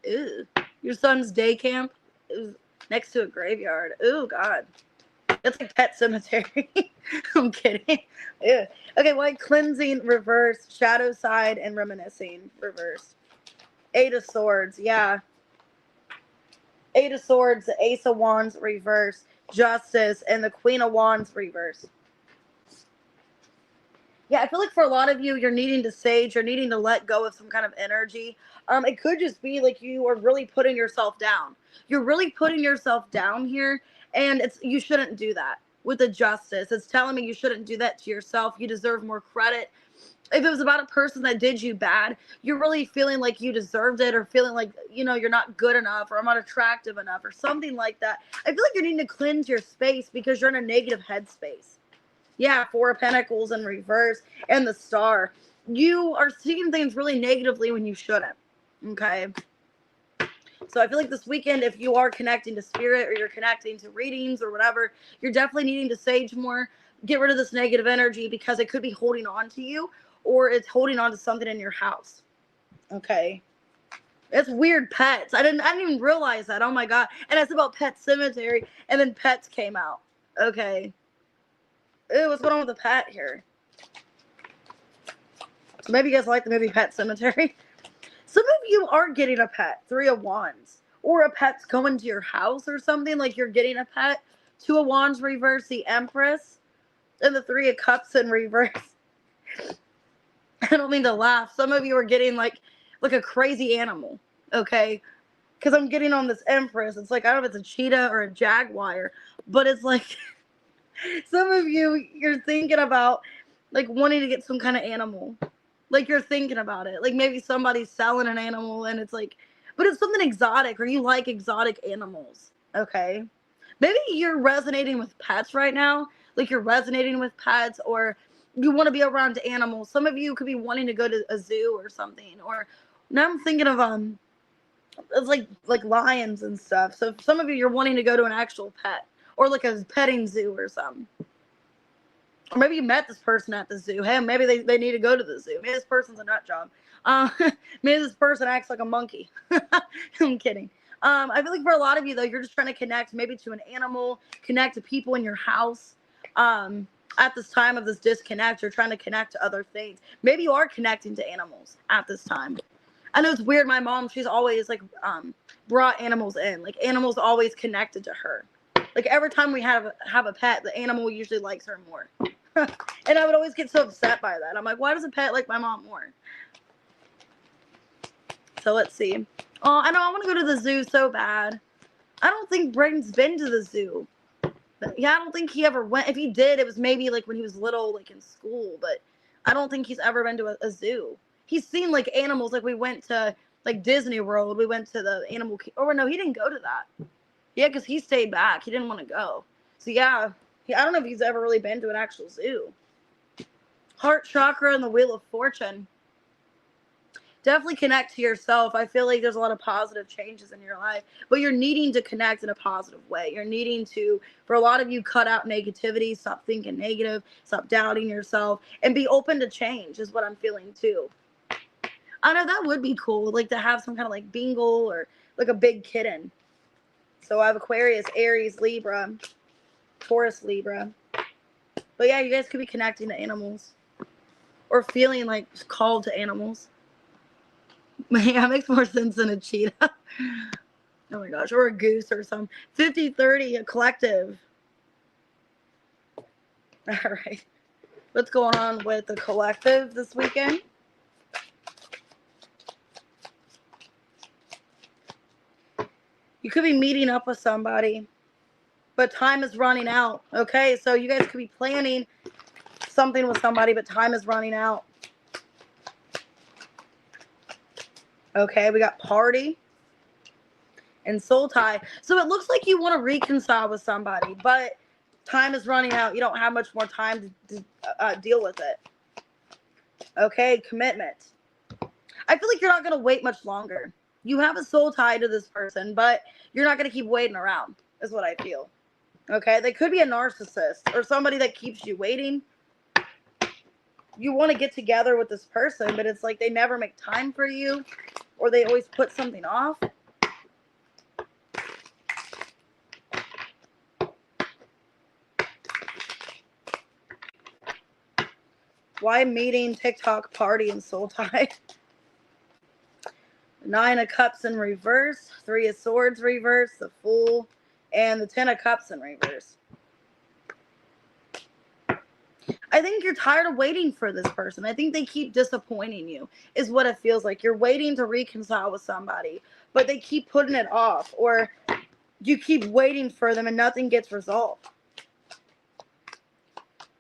Ew. Your son's day camp is next to a graveyard. Oh, God. It's like Pet Cemetery. I'm kidding. Ew. Okay, white cleansing, reverse, shadow side, and reminiscing, reverse. Eight of Swords, yeah. Eight of Swords, the Ace of Wands, reverse. Justice, and the Queen of Wands, reverse. Yeah, I feel like for a lot of you, you're needing to sage, you're needing to let go of some kind of energy. It could just be like you are really putting yourself down. You're really putting yourself down here, and you shouldn't do that with the Justice. It's telling me you shouldn't do that to yourself. You deserve more credit. If it was about a person that did you bad, you're really feeling like you deserved it or feeling like, you know, you're not good enough or I'm not attractive enough or something like that. I feel like you're needing to cleanse your space because you're in a negative headspace. Yeah, Four of Pentacles in reverse and the Star. You are seeing things really negatively when you shouldn't. Okay. So I feel like this weekend, if you are connecting to spirit or you're connecting to readings or whatever, you're definitely needing to sage more. Get rid of this negative energy because it could be holding on to you or it's holding on to something in your house. Okay. It's weird pets. I didn't even realize that. Oh my God. And it's about Pet Cemetery and then pets came out. Okay. Ew, what's going on with the pet here? So maybe you guys like the movie Pet Cemetery. Some of you are getting a pet. Three of Wands. Or a pet's going to your house or something. Like you're getting a pet. Two of Wands reverse, the Empress. And the Three of Cups in reverse. I don't mean to laugh. Some of you are getting like a crazy animal. Okay? Because I'm getting on this Empress. It's like, I don't know if it's a cheetah or a jaguar. But it's like... Some of you, you're thinking about like wanting to get some kind of animal. Like you're thinking about it. Like maybe somebody's selling an animal and it's like, but it's something exotic or you like exotic animals. Okay. Maybe you're resonating with pets right now. Like you're resonating with pets or you want to be around animals. Some of you could be wanting to go to a zoo or something. Or now I'm thinking of, it's like lions and stuff. So some of you, you're wanting to go to an actual pet. Or like a petting zoo or something. Or maybe you met this person at the zoo. Hey, maybe they need to go to the zoo. Maybe this person's a nut job. Maybe this person acts like a monkey. I'm kidding. I feel like for a lot of you, though, you're just trying to connect maybe to an animal, connect to people in your house. At this time of this disconnect, you're trying to connect to other things. Maybe you are connecting to animals at this time. I know it's weird. My mom, she's always like brought animals in. Like animals always connected to her. Like every time we have a pet, the animal usually likes her more. And I would always get so upset by that. I'm like, why does a pet like my mom more? So let's see. Oh, I know I want to go to the zoo so bad. I don't think Braden's been to the zoo. But yeah, I don't think he ever went. If he did, it was maybe like when he was little, like in school. But I don't think he's ever been to a zoo. He's seen like animals. Like we went to like Disney World. We went to the animal. Oh, no, he didn't go to that. Yeah, because he stayed back. He didn't want to go. So, yeah, I don't know if he's ever really been to an actual zoo. Heart chakra and the Wheel of Fortune. Definitely connect to yourself. I feel like there's a lot of positive changes in your life, but you're needing to connect in a positive way. You're needing to, for a lot of you, cut out negativity, stop thinking negative, stop doubting yourself, and be open to change is what I'm feeling too. I know that would be cool, like to have some kind of like bingle or like a big kitten. So I have Aquarius, Aries, Libra, Taurus, Libra. But yeah, you guys could be connecting to animals or feeling like called to animals. Yeah, it makes more sense than a cheetah. Oh my gosh, or a goose or something. 50-30, a collective. All right. What's going on with the collective this weekend? You could be meeting up with somebody, but time is running out. Okay, so you guys could be planning something with somebody, but time is running out. Okay, we got party and soul tie. So it looks like you want to reconcile with somebody, but time is running out. You don't have much more time to deal with it. Okay, commitment. I feel like you're not going to wait much longer. You have a soul tie to this person, but you're not going to keep waiting around, is what I feel. Okay, they could be a narcissist or somebody that keeps you waiting. You want to get together with this person, but it's like they never make time for you, or they always put something off. Why meeting, TikTok, party, and soul tie? 9 of Cups in reverse, 3 of Swords reverse, the Fool, and the 10 of Cups in reverse. I think you're tired of waiting for this person. I think they keep disappointing you, is what it feels like. You're waiting to reconcile with somebody, but they keep putting it off, or you keep waiting for them and nothing gets resolved.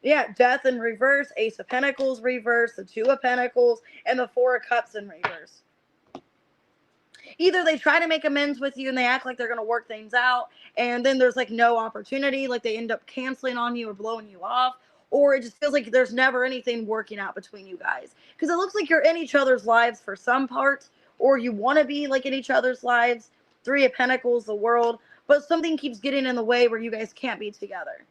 Yeah, Death in reverse, Ace of Pentacles reverse, the 2 of Pentacles, and the 4 of Cups in reverse. Either they try to make amends with you and they act like they're going to work things out, and then there's like no opportunity, like they end up canceling on you or blowing you off, or it just feels like there's never anything working out between you guys. Because it looks like you're in each other's lives for some part, or you want to be like in each other's lives. 3 of Pentacles, the World, but something keeps getting in the way where you guys can't be together.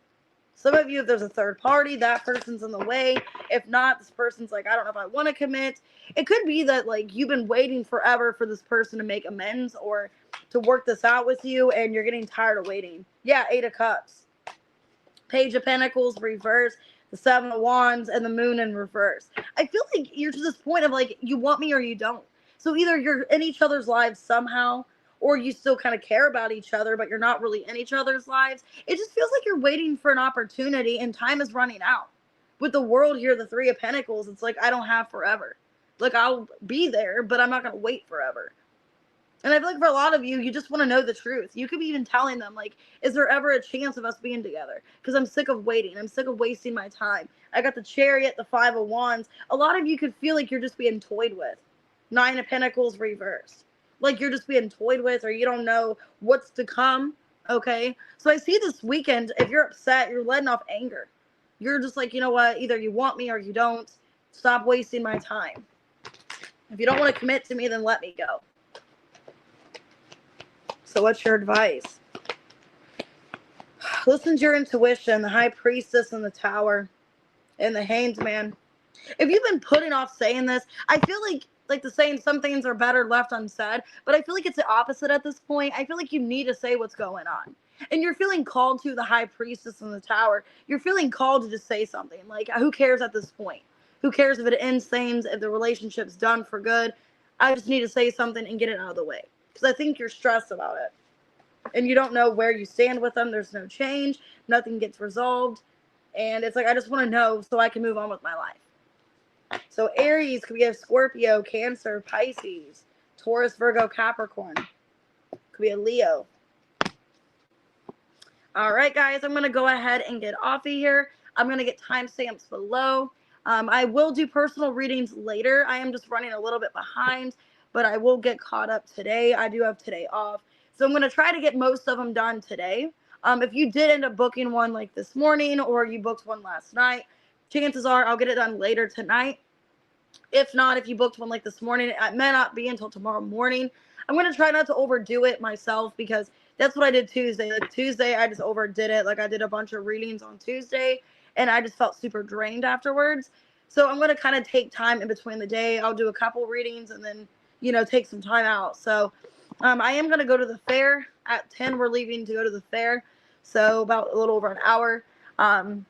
Some of you, if there's a third party, that person's in the way. If not, this person's like, I don't know if I want to commit. It could be that like you've been waiting forever for this person to make amends or to work this out with you, and you're getting tired of waiting. Yeah, 8 of Cups. Page of Pentacles reverse, the 7 of Wands, and the Moon in reverse. I feel like you're to this point of like, you want me or you don't. So either you're in each other's lives somehow, or you still kind of care about each other, but you're not really in each other's lives. It just feels like you're waiting for an opportunity and time is running out. With the World here, the 3 of Pentacles, it's like, I don't have forever. Like, I'll be there, but I'm not going to wait forever. And I feel like for a lot of you, you just want to know the truth. You could be even telling them, like, is there ever a chance of us being together? Because I'm sick of waiting. I'm sick of wasting my time. I got the Chariot, the 5 of Wands. A lot of you could feel like you're just being toyed with. 9 of Pentacles reversed. Like you're just being toyed with, or you don't know what's to come. Okay, so I see this weekend, if you're upset, you're letting off anger. You're just like, you know what, either you want me or you don't. Stop wasting my time. If you don't want to commit to me, then let me go. So what's your advice? Listen to your intuition. The High Priestess and the Tower and the Hanged Man. If you've been putting off saying this, I feel like the saying, some things are better left unsaid, but I feel like it's the opposite at this point. I feel like you need to say what's going on. And you're feeling called to, the High Priestess in the Tower. You're feeling called to just say something. Like, who cares at this point? Who cares if it ends things, if the relationship's done for good? I just need to say something and get it out of the way. Because I think you're stressed about it. And you don't know where you stand with them. There's no change. Nothing gets resolved. And it's like, I just want to know so I can move on with my life. So Aries, could be a Scorpio, Cancer, Pisces, Taurus, Virgo, Capricorn. Could be a Leo. All right, guys, I'm going to go ahead and get off of here. I'm going to get timestamps below. I will do personal readings later. I am just running a little bit behind, but I will get caught up today. I do have today off. So I'm going to try to get most of them done today. If you did end up booking one like this morning, or you booked one last night, chances are I'll get it done later tonight. If not, if you booked one like this morning, it may not be until tomorrow morning. I'm going to try not to overdo it myself, because that's what I did Tuesday. Like Tuesday, I just overdid it. Like I did a bunch of readings on Tuesday and I just felt super drained afterwards. So I'm going to kind of take time in between the day. I'll do a couple readings and then, take some time out. So I am going to go to the fair at 10. We're leaving to go to the fair. So about a little over an hour.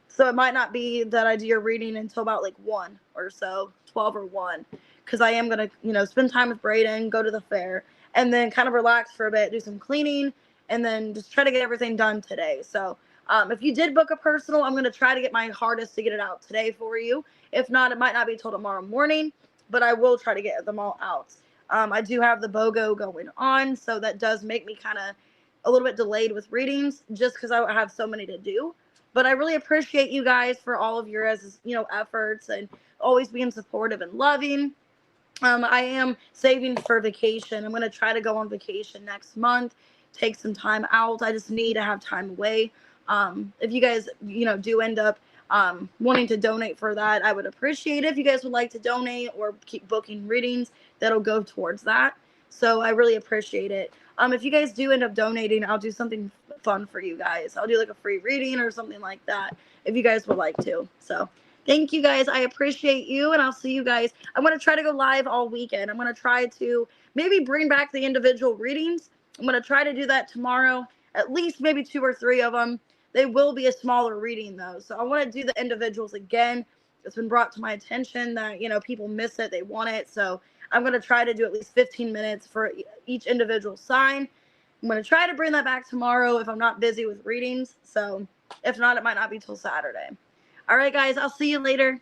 So it might not be that I do your reading until about like 1 or so, 12 or 1, because I am going to, spend time with Brayden, go to the fair, and then kind of relax for a bit, do some cleaning, and then just try to get everything done today. So if you did book a personal, I'm going to try to get my hardest to get it out today for you. If not, it might not be till tomorrow morning, but I will try to get them all out. I do have the BOGO going on, so that does make me kind of a little bit delayed with readings just because I have so many to do. But I really appreciate you guys for all of your efforts and always being supportive and loving. I am saving for vacation. I'm going to try to go on vacation next month, take some time out. I just need to have time away. If you guys, do end up wanting to donate for that, I would appreciate it. If you guys would like to donate or keep booking readings, that'll go towards that. So I really appreciate it. If you guys do end up donating, I'll do something fun for you guys. I'll do like a free reading or something like that if you guys would like to. So thank you guys. I appreciate you, and I'll see you guys. I'm going to try to go live all weekend. I'm going to try to maybe bring back the individual readings. I'm going to try to do that tomorrow, at least maybe 2 or 3 of them. They will be a smaller reading, though. So I want to do the individuals again. It's been brought to my attention that, people miss it. They want it. So I'm going to try to do at least 15 minutes for each individual sign. I'm going to try to bring that back tomorrow if I'm not busy with readings. So if not, it might not be till Saturday. All right, guys, I'll see you later.